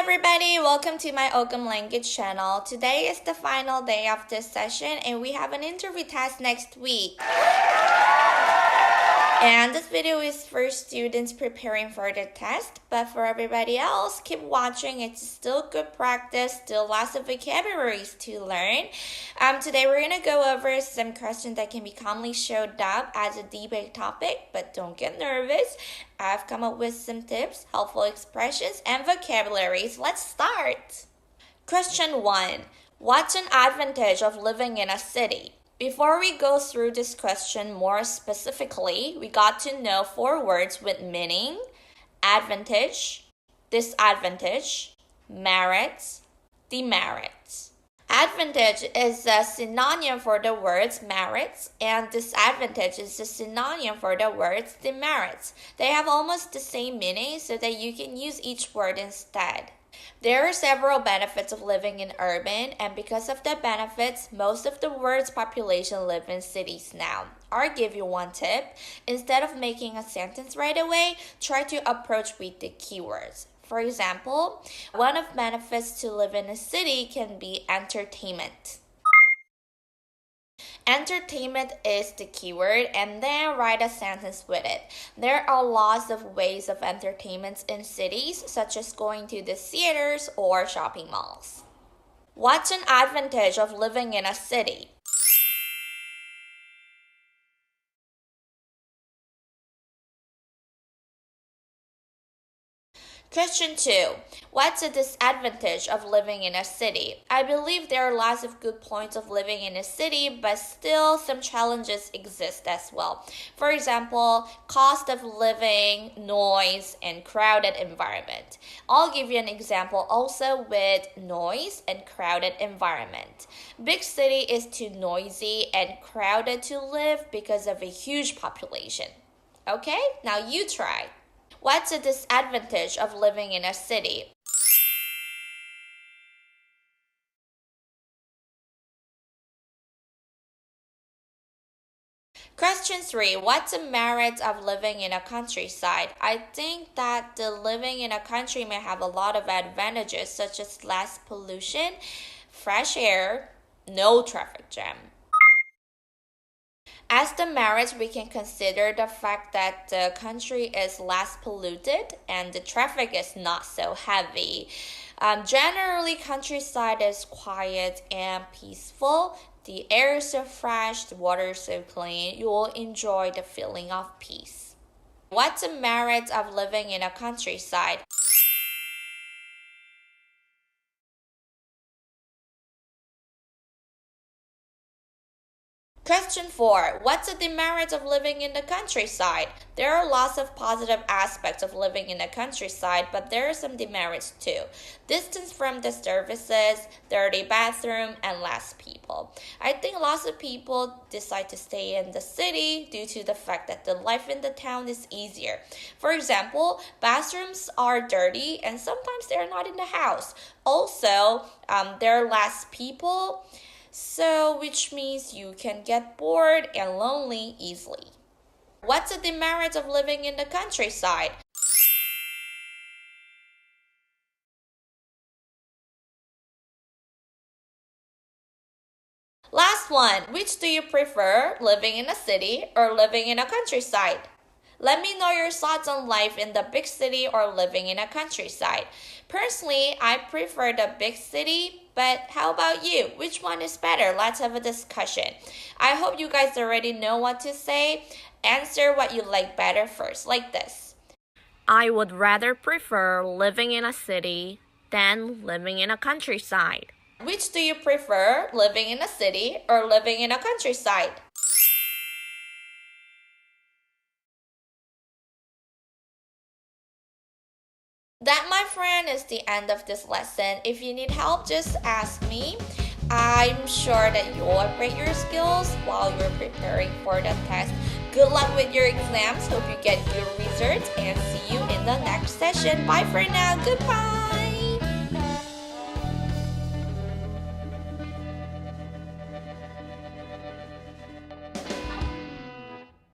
everybody, welcome to my Okamlanguage channel. Today is the final day of this session and we have an interview test next week. And this video is for students preparing for the test, but for everybody else, keep watching. It's still good practice, still lots of vocabularies to learn. Today we're going to go over some questions that can be commonly showed up as a debate topic, but don't get nervous. I've come up with some tips, helpful expressions, and vocabularies. Let's start. Question 1. What's an advantage of living in a city? Before we go through this question more specifically, we got to know 4 words with meaning: advantage, disadvantage, merits, demerits. Advantage is a synonym for the words merits, and disadvantage is a synonym for the words demerits. They have almost the same meaning, so that you can use each word instead. There are several benefits of living in urban, and because of the benefits, most of the world's population live in cities now. I'll give you one tip. Instead of making a sentence right away, try to approach with the keywords. For example, one of the benefits to live in a city can be entertainment. Entertainment is the keyword, and then write a sentence with it. There are lots of ways of entertainment in cities, such as going to the theaters or shopping malls. What's an advantage of living in a city? Question 2. What's a disadvantage of living in a city? I believe there are lots of good points of living in a city, but still some challenges exist as well. For example, cost of living, noise, and crowded environment. I'll give you an example also with noise and crowded environment. Big city is too noisy and crowded to live because of a huge population. Okay, now you try. What's a disadvantage of living in a city? Question 3. What's the merit of living in a countryside? I think that the living in a country may have a lot of advantages, such as less pollution, fresh air, no traffic jam. As the merits, we can consider the fact that the country is less polluted and the traffic is not so heavy. Generally, countryside is quiet and peaceful. The air is so fresh, the water is so clean. You will enjoy the feeling of peace. What's the merit of living in a countryside? Question 4. What's the demerit of living in the countryside? There are lots of positive aspects of living in the countryside, but there are some demerits too. Distance from the services, dirty bathroom, and less people. I think lots of people decide to stay in the city due to the fact that the life in the town is easier. For example, bathrooms are dirty and sometimes they're not in the house. Also, there are less people. So, which means you can get bored and lonely easily. What's the demerit of living in the countryside? Last one. Which do you prefer, living in a city or living in a countryside? Let me know your thoughts on life in the big city or living in a countryside. Personally, I prefer the big city, but how about you? Which one is better? Let's have a discussion. I hope you guys already know what to say. Answer what you like better first, like this. I would rather prefer living in a city than living in a countryside. Which do you prefer, living in a city or living in a countryside? That, my friend, is the end of this lesson. If you need help, just ask me. I'm sure that you'll upgrade your skills while you're preparing for the test. Good luck with your exams. Hope you get good results and see you in the next session. Bye for now. Goodbye.